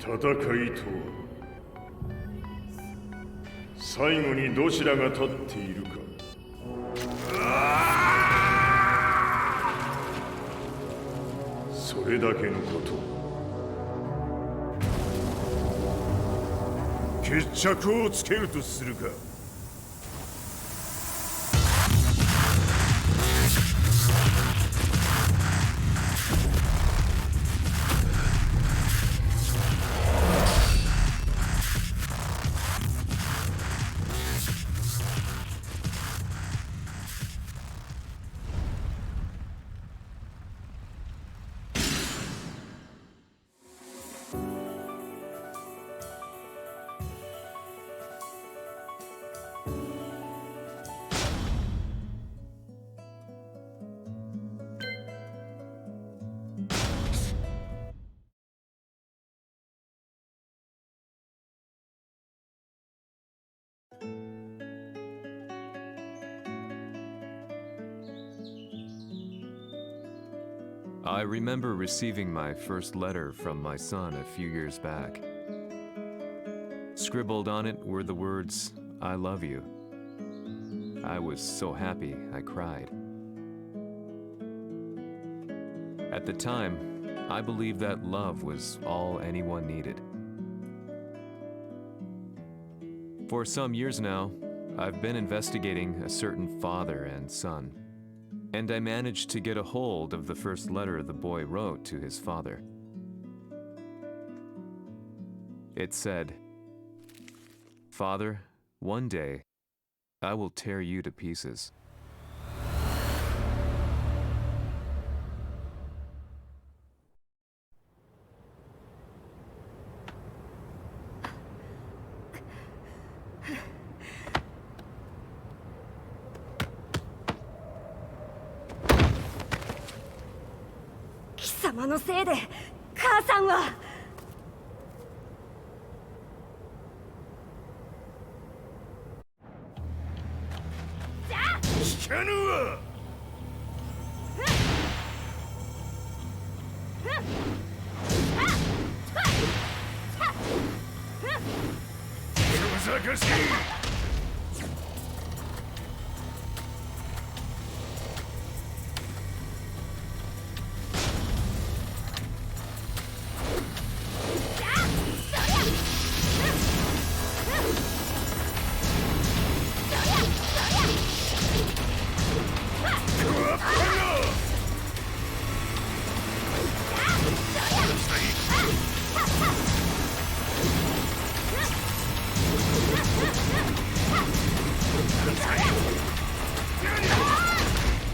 戦いとは最後にどちらが立っているか。それだけのこと。決着をつけるとするか。I remember receiving my first letter from my son a few years back. Scribbled on it were the words, "I love you." I was so happy I cried. At the time, I believed that love was all anyone needed. For some years now, I've been investigating a certain father and son, and I managed to get a hold of the first letter the boy wrote to his father. It said, "Father, one day, I will tear you to pieces." "様のせいで母さんは聞かぬわ。小賢しい。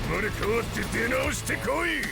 生まれ変わって出直してこい。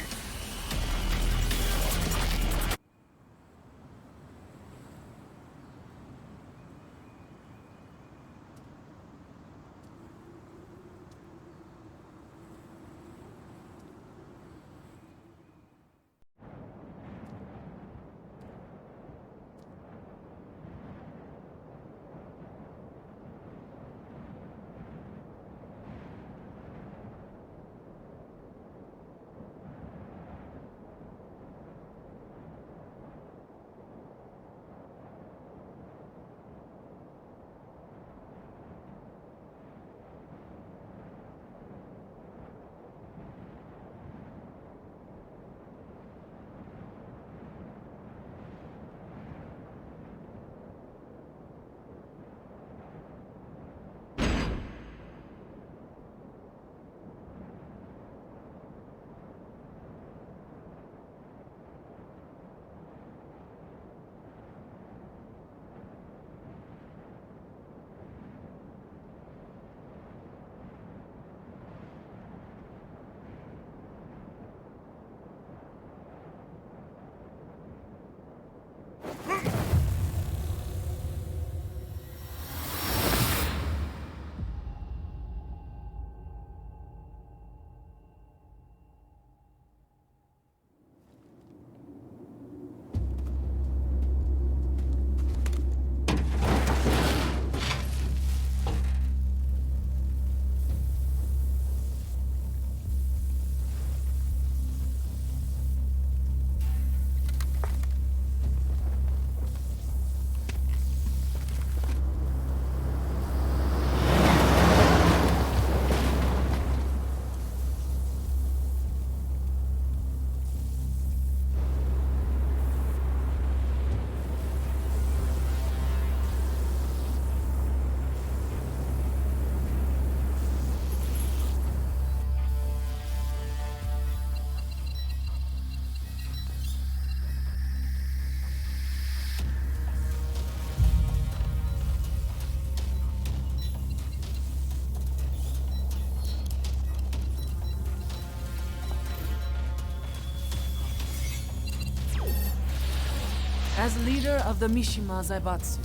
As leader of the Mishima Zaibatsu,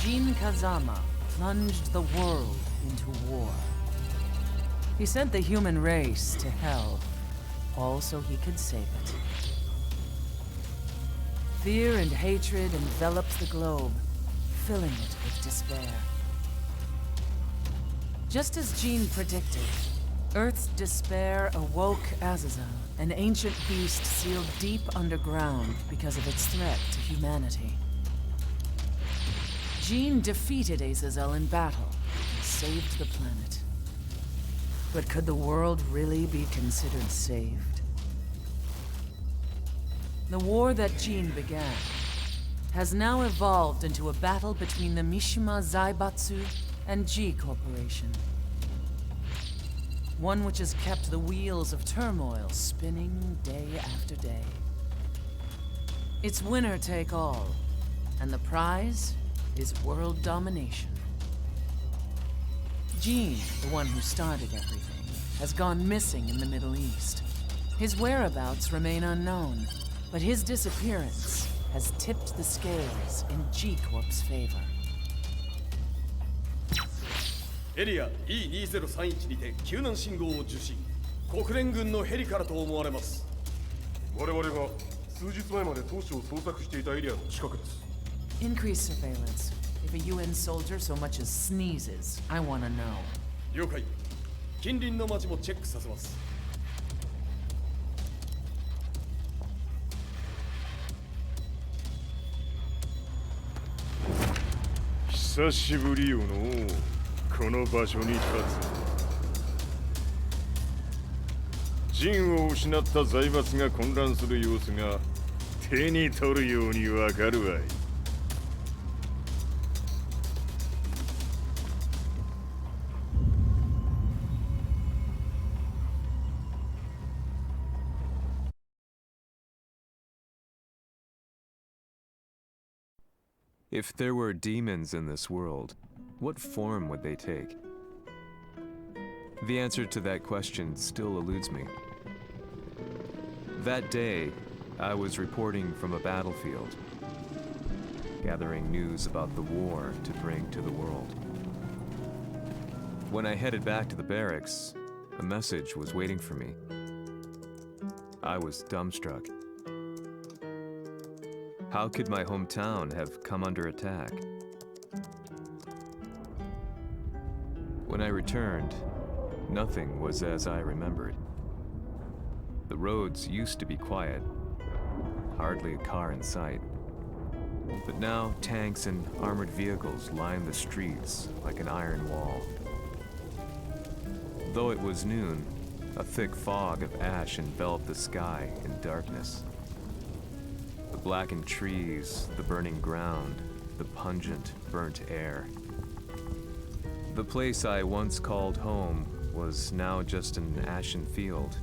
Jin Kazama plunged the world into war. He sent the human race to hell, all so he could save it. Fear and hatred enveloped the globe, filling it with despair. Just as Jin predicted, Earth's despair awoke Azazel, an ancient beast sealed deep underground because of its threat to humanity. Jin defeated Azazel in battle and saved the planet. But could the world really be considered saved? The war that Jin began has now evolved into a battle between the Mishima Zaibatsu and G Corporation. One which has kept the wheels of turmoil spinning day after day. It's winner take all, and the prize is world domination. Jin, the one who started everything, has gone missing in the Middle East. His whereabouts remain unknown, but his disappearance has tipped the scales in G Corp's favor. エリア E2031 にて救難信号を受信。国連軍のヘリからと思われます。我々が数日前まで当初を捜索していたエリアの近くです。 Increase surveillance. If a UN soldier so much as sneezes, I wanna know. 了解。近隣の町もチェックさせます。久しぶりよのう。この場所に立つ。陣を失った財閥が混乱する様子が手に取るようにわかるわい。If there were demons in this world, what form would they take? The answer to that question still eludes me. That day, I was reporting from a battlefield, gathering news about the war to bring to the world. When I headed back to the barracks, a message was waiting for me. I was dumbstruck. How could my hometown have come under attack? When I returned, nothing was as I remembered. The roads used to be quiet, hardly a car in sight. But now tanks and armored vehicles line the streets like an iron wall. Though it was noon, a thick fog of ash enveloped the sky in darkness. The blackened trees, the burning ground, the pungent, burnt air. The place I once called home was now just an ashen field.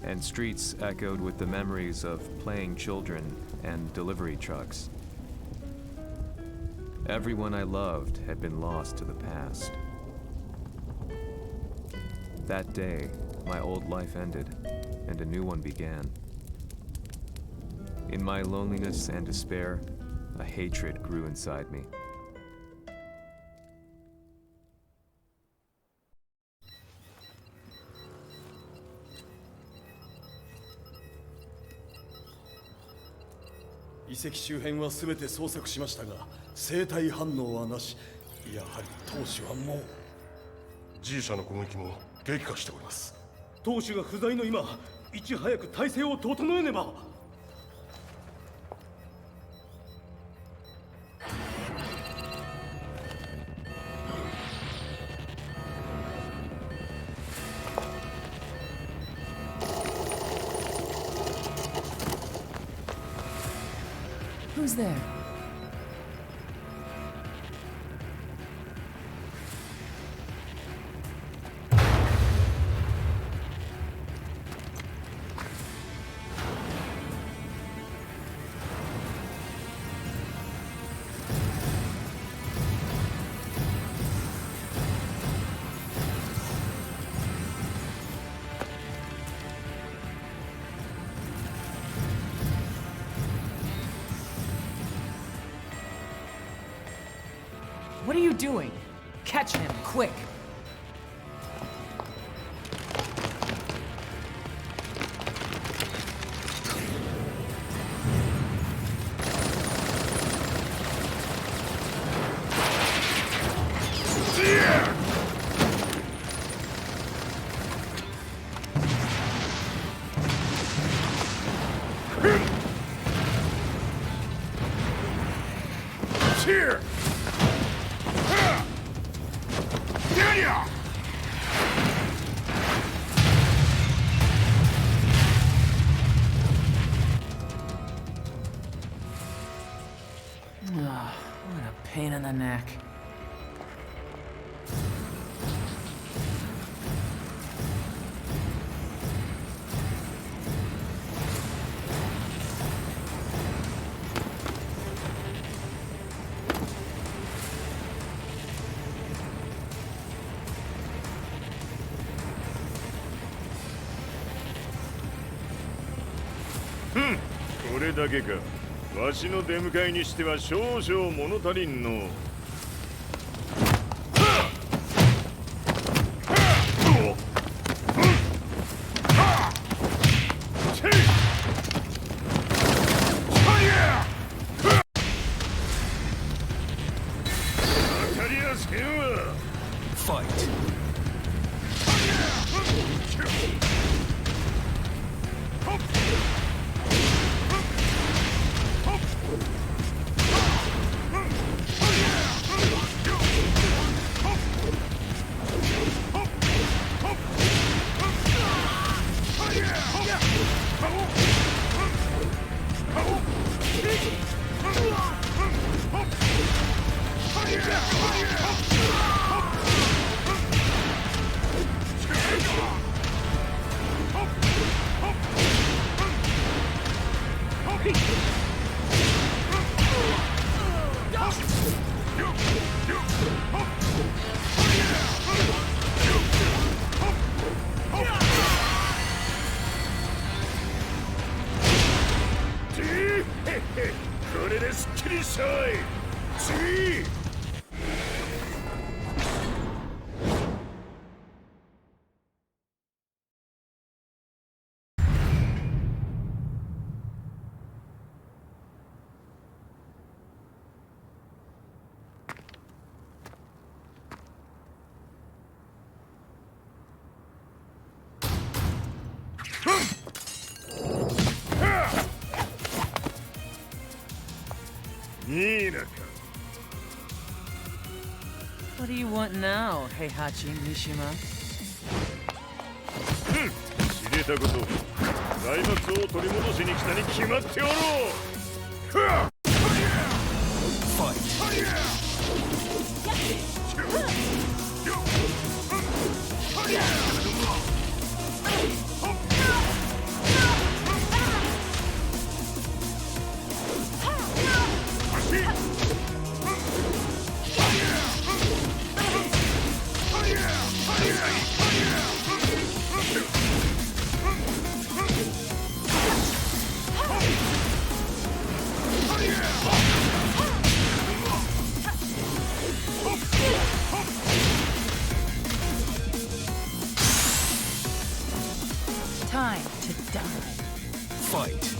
And streets echoed with the memories of playing children and delivery trucks. Everyone I loved had been lost to the past. That day, my old life ended, and a new one began. In my loneliness and despair, a hatred grew inside me.遺跡周辺は全て捜索しましたが、生体反応はなし。やはり当主はもう。G 社の攻撃も激化しております。当主が不在の今、いち早く体制を整えねば。Who's there? What are you doing? Catch him, quick! Here! What a pain in the neck. Hmm. これだけか。わしの出迎えにしては少々物足りんの。当たりやせんわ。Fight. What do you want now, Heihachi Mishima? 知れたこと。財閥を取り戻しに来たに決まっておろう。Time to die. Fight.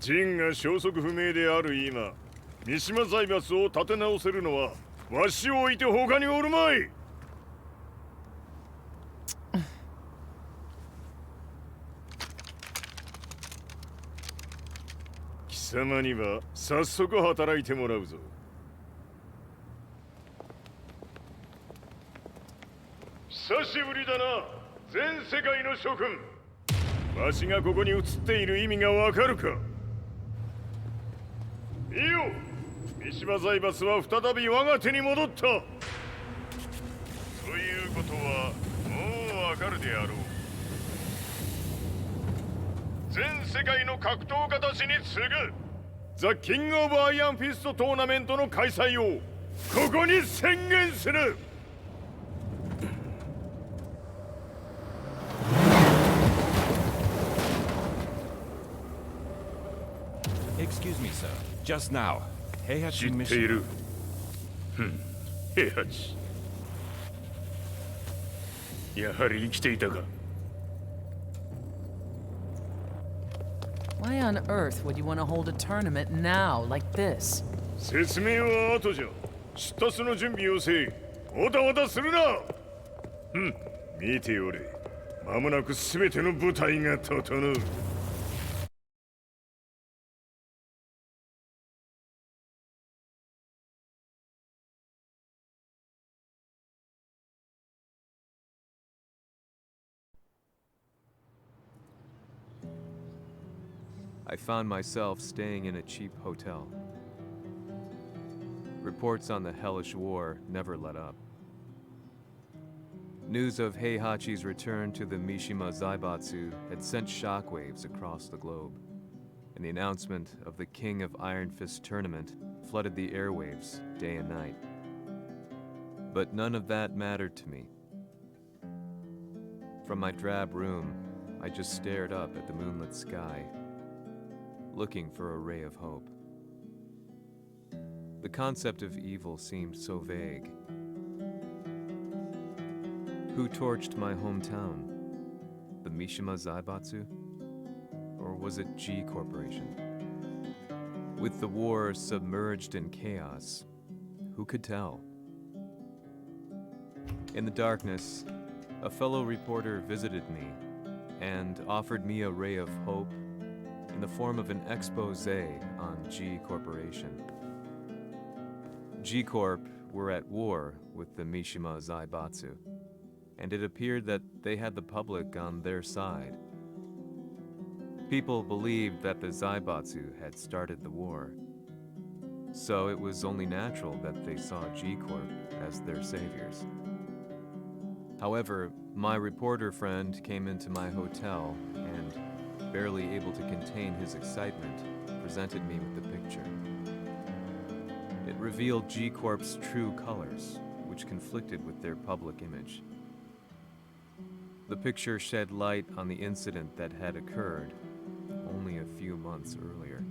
ジンが消息不明である今、三島財閥を立て直せるのはわしを置いて他におるまい。貴様には早速働いてもらうぞ。久しぶりだな、全世界の諸君。わしがここに映っている意味がわかるか。いいよ、三島財閥は再び我が手に戻った。ということはもうわかるであろう。全世界の格闘家たちに次ぐザ・キング・オブ・アイアンフィストトーナメントの開催をここに宣言する。Excuse me, sir. Just now, Heihachi 知ってい Mishima. る。平八。やはり生きていたか。Why on earth would you want to hold a tournament now, like this? 説明は後じゃ。出立の準備をせい。おたおたするな。見ておれ。間もなく全ての部隊が整う。I found myself staying in a cheap hotel. Reports on the hellish war never let up. News of Heihachi's return to the Mishima Zaibatsu had sent shockwaves across the globe, and the announcement of the King of Iron Fist tournament flooded the airwaves day and night. But none of that mattered to me. From my drab room, I just stared up at the moonlit sky, looking for a ray of hope. The concept of evil seemed so vague. Who torched my hometown? The Mishima Zaibatsu? Or was it G Corporation? With the war submerged in chaos, who could tell? In the darkness, a fellow reporter visited me and offered me a ray of hope in the form of an expose on G Corporation. G Corp were at war with the Mishima Zaibatsu, and it appeared that they had the public on their side. People believed that the Zaibatsu had started the war, so it was only natural that they saw G Corp as their saviors. However, my reporter friend came into my hotel and, barely able to contain his excitement, presented me with the picture. It revealed G Corp's true colors, which conflicted with their public image. The picture shed light on the incident that had occurred only a few months earlier.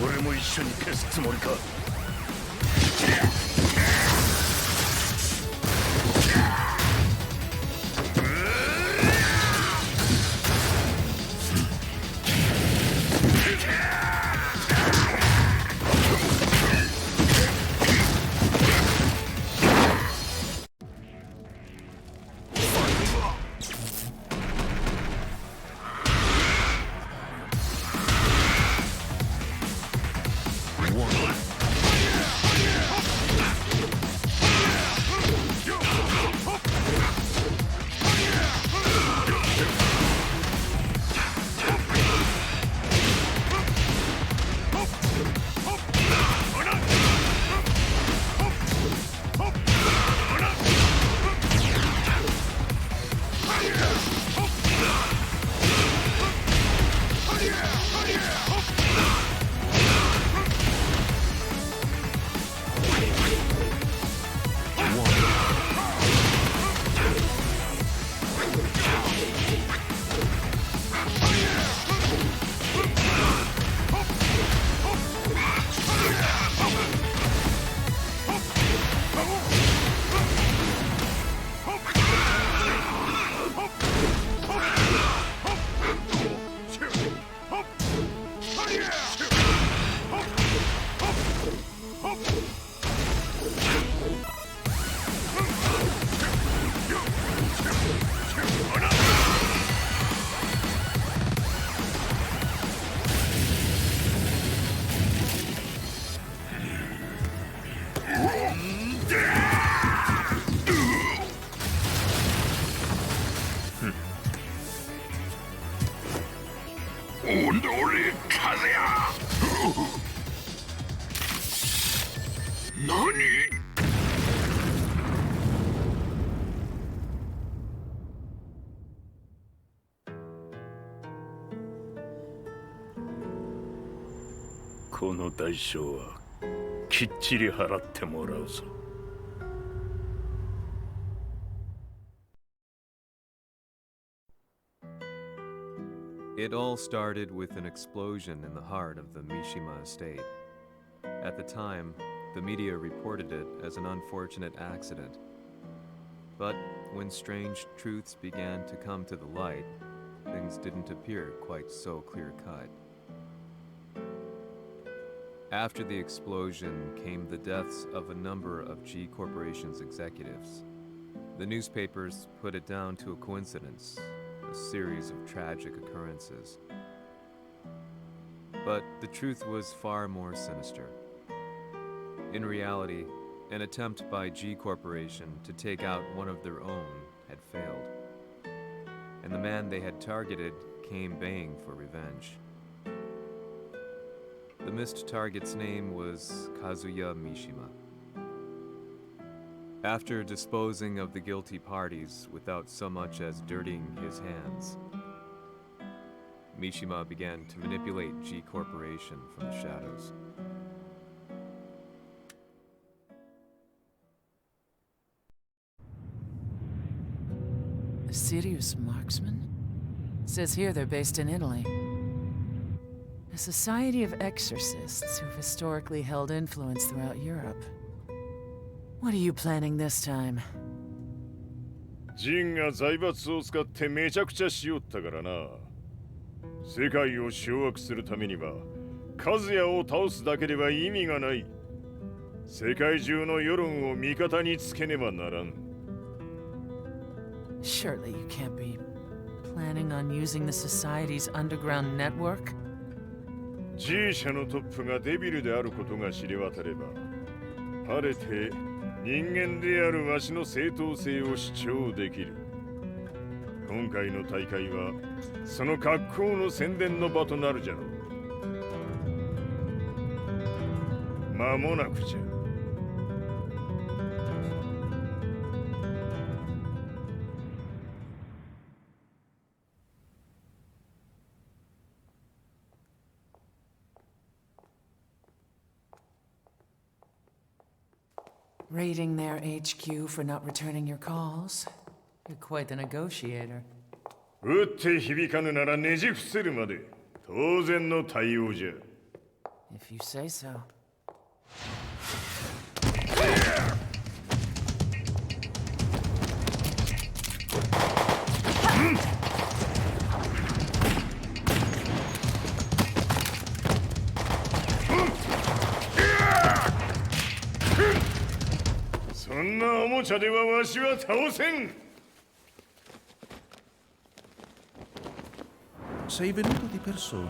俺も一緒に消すつもりか。この代償はきっちり払ってもらうぞ。It all started with an explosion in the heart of the Mishima estate. At the time, the media reported it as an unfortunate accident. But when strange truths began to come to the light, things didn't appear quite so clear-cut. After the explosion came the deaths of a number of G Corporation's executives. The newspapers put it down to a coincidence, a series of tragic occurrences. But the truth was far more sinister. In reality, an attempt by G Corporation to take out one of their own had failed, and the man they had targeted came baying for revenge. The missed target's name was Kazuya Mishima. After disposing of the guilty parties without so much as dirtying his hands, Mishima began to manipulate G Corporation from the shadows. A serious marksman? It says here they're based in Italy. A society of exorcists who've historically held influence throughout Europe. What are you planning this time? ジンが財閥を使ってめちゃくちゃしよったからな。世界を掌握するためにはカズヤを倒すだけでは意味がない。世界中の世論を味方につけねばならん。Surely you can't be planning on using the society's underground network? G 社のトップがデビルであることが知れ渡れば、晴れて人間であるわしの正当性を主張できる。今回の大会はその格好の宣伝の場となるじゃろう。間もなくじゃ。Raiding their HQ for not returning your calls? You're quite the negotiator. 打って響かぬならねじ伏せるまで当然の対応じゃ。If you say so. そんなおもちゃではわしは倒せん。 Sei venuto di persona.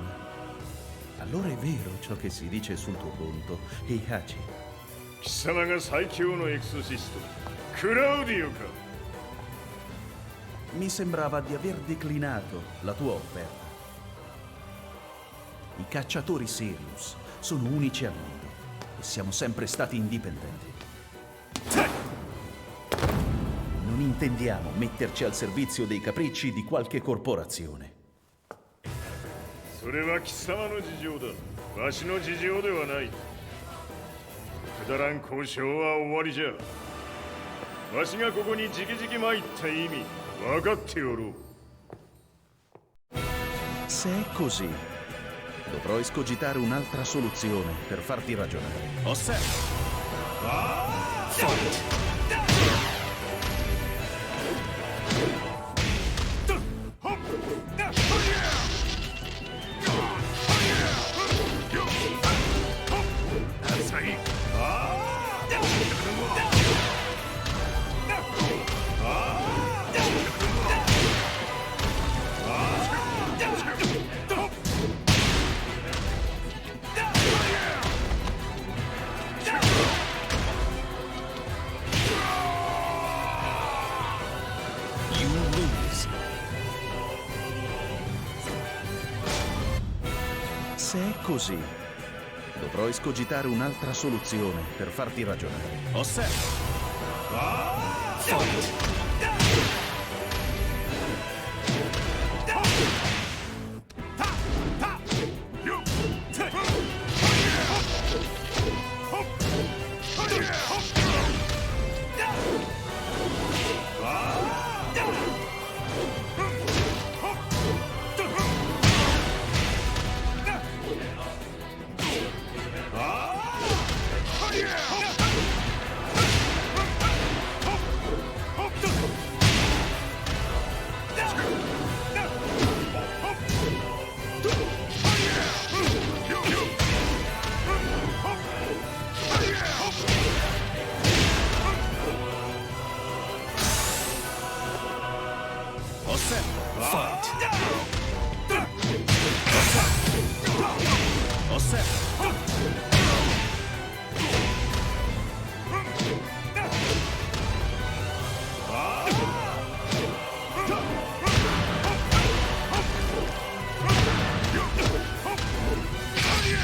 Allora è vero ciò che si dice sul tuo conto, Heihachi. 貴様が最強のエクソシスト、クラウディオか。 Mi sembrava di aver declinato la tua offerta. I cacciatori Sirius sono unici al mondo e siamo sempre stati indipendenti. Non intendiamo metterci al servizio dei capricci di qualche corporazione. それは貴様の事情だ。わしの事情ではない。くだらん交渉は終わりじゃ。わしがここに直々参った意味分かっておろう。 Se è così, dovrò escogitare un'altra soluzione per farti ragionare. Osserva! Se è così, dovrò escogitare un'altra soluzione per farti ragionare. Osserva!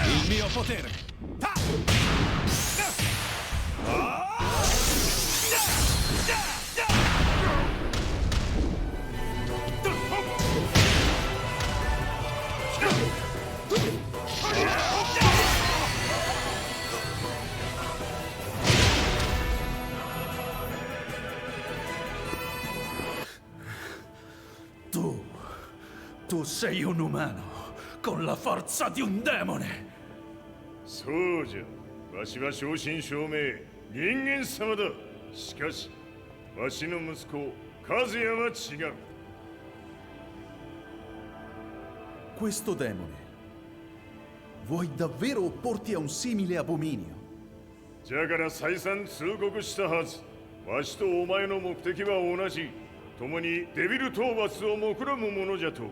Il mio potere! Tu sei un umano con la forza di un demone. そうじゃ。わしは正真正銘人間様だ。しかしわしの息子和也は違う。 Questo demone, vuoi davvero opporti a un simile abominio? じゃから再三通告したはず。わしとお前の目的は同じ。共にデビル討伐を目論むものじゃと。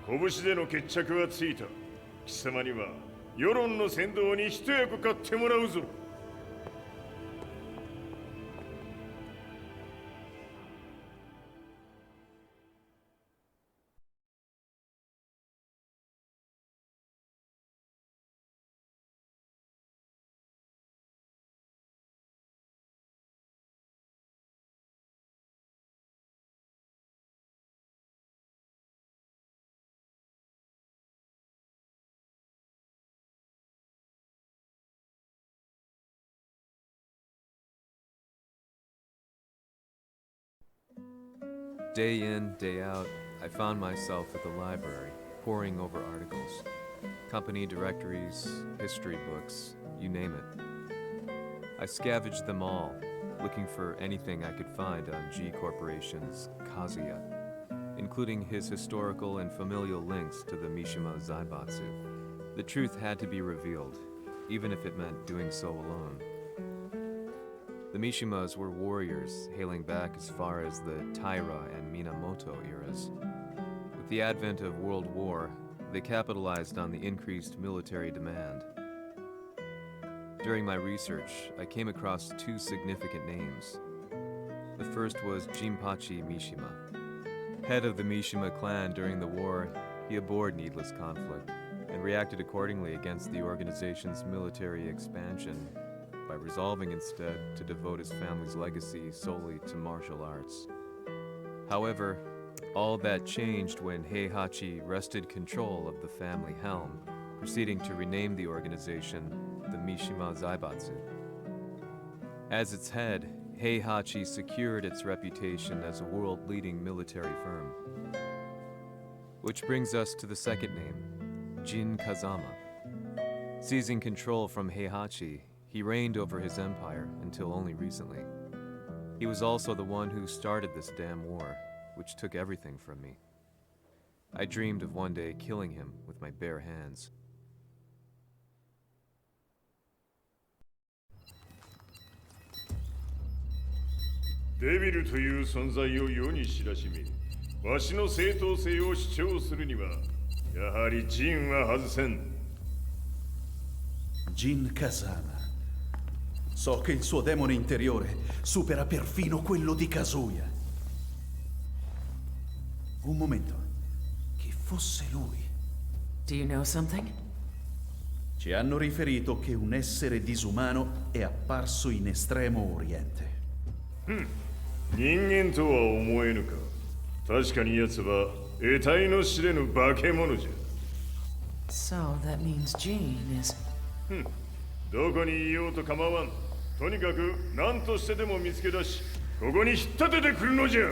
拳での決着はついた。貴様には世論の先導に一役買ってもらうぞ。Day in, day out, I found myself at the library, poring over articles, company directories, history books, you name it. I scavenged them all, looking for anything I could find on G Corporation's Kazuya, including his historical and familial links to the Mishima Zaibatsu. The truth had to be revealed, even if it meant doing so alone. The Mishimas were warriors hailing back as far as the Taira and Minamoto eras. With the advent of World War, they capitalized on the increased military demand. During my research, I came across two significant names. The first was Jinpachi Mishima. Head of the Mishima clan during the war, he abhorred needless conflict and reacted accordingly against the organization's military expansion by resolving instead to devote his family's legacy solely to martial arts. However, all that changed when Heihachi wrested control of the family helm, proceeding to rename the organization the Mishima Zaibatsu. As its head, Heihachi secured its reputation as a world-leading military firm. Which brings us to the second name, Jin Kazama. Seizing control from Heihachi, he reigned over his empire until only recently. He was also the one who started this damn war, which took everything from me. I dreamed of one day killing him with my bare hands. Devil という存在を世に知らしみ、わしの正当性を主張するには、やはりジンは外せん。Jin Kazama. So che il suo demone interiore supera perfino quello di Kazuya. Un momento. Chi fosse lui? Do you know something? Ci hanno riferito che un essere disumano è apparso in Estremo Oriente. 人間とは思えぬか。確かに奴は得体の知れぬ化け物じゃ。So that means Jean is... どこにいようと構わん。とにかく何としてでも見つけ出し、ここに引っ立ててくるのじゃ。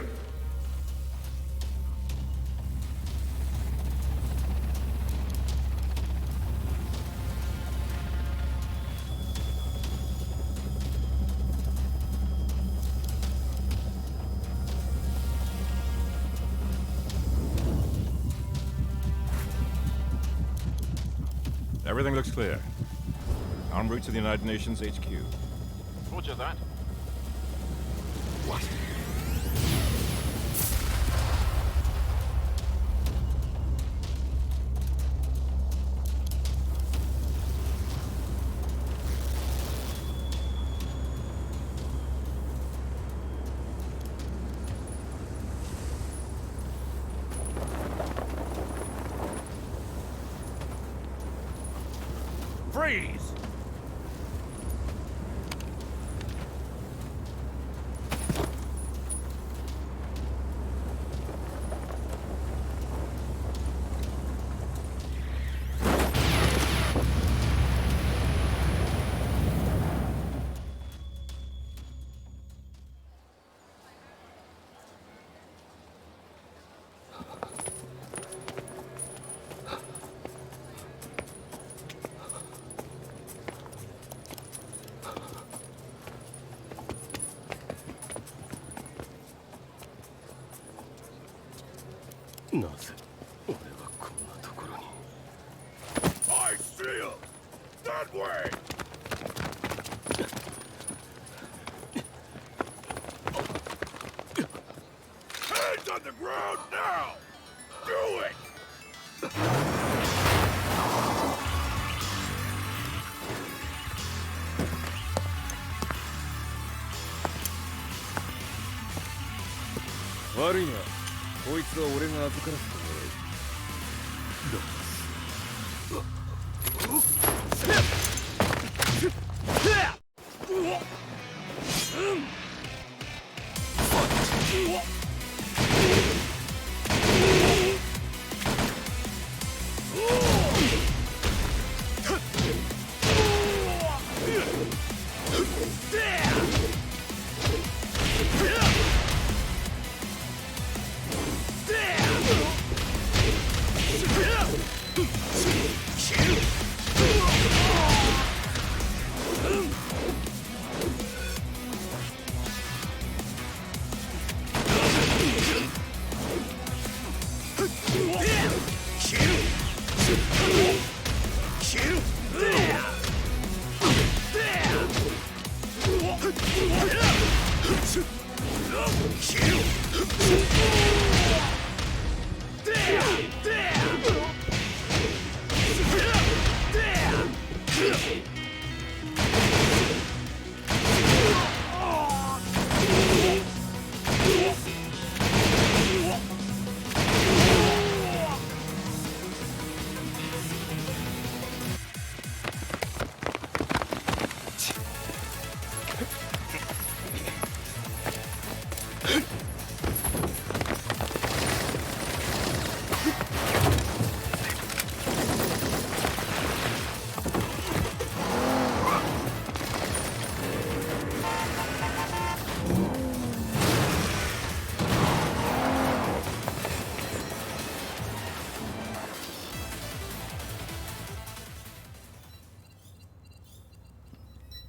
Everything looks clear. En route to the United Nations HQ. Roger that. What? Freeze! I see him! That way! Hands on the ground now! Do it! Worry not. こいつは俺が預からせてもらう。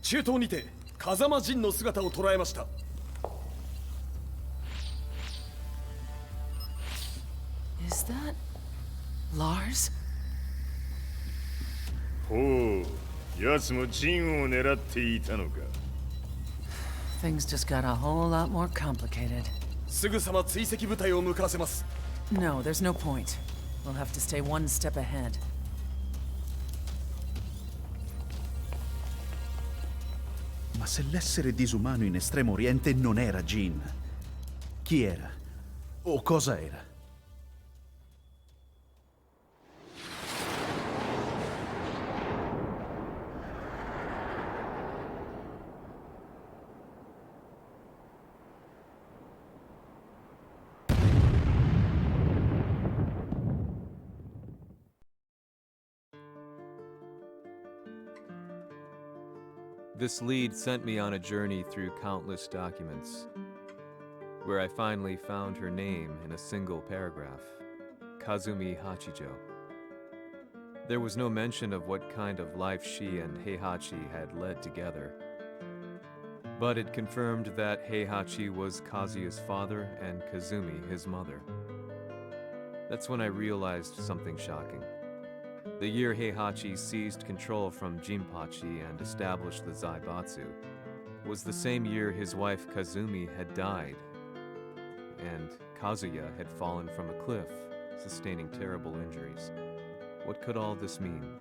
中東にて風間陣の姿を捉えました。 Is that Lars? ほう、奴もジンを狙っていたのか。 Things just got a whole lot more complicated. すぐさま追跡部隊を向かわせます。 No, there's no point. We'll have to stay one step ahead. Ma se l'essere disumano in Estremo Oriente non era Jin, chi era? O cosa era? This lead sent me on a journey through countless documents, where I finally found her name in a single paragraph, Kazumi Hachijo. There was no mention of what kind of life she and Heihachi had led together, but it confirmed that Heihachi was Kazuya's father and Kazumi his mother. That's when I realized something shocking. The year Heihachi seized control from Jinpachi and established the Zaibatsu was the same year his wife Kazumi had died, and Kazuya had fallen from a cliff, sustaining terrible injuries. What could all this mean?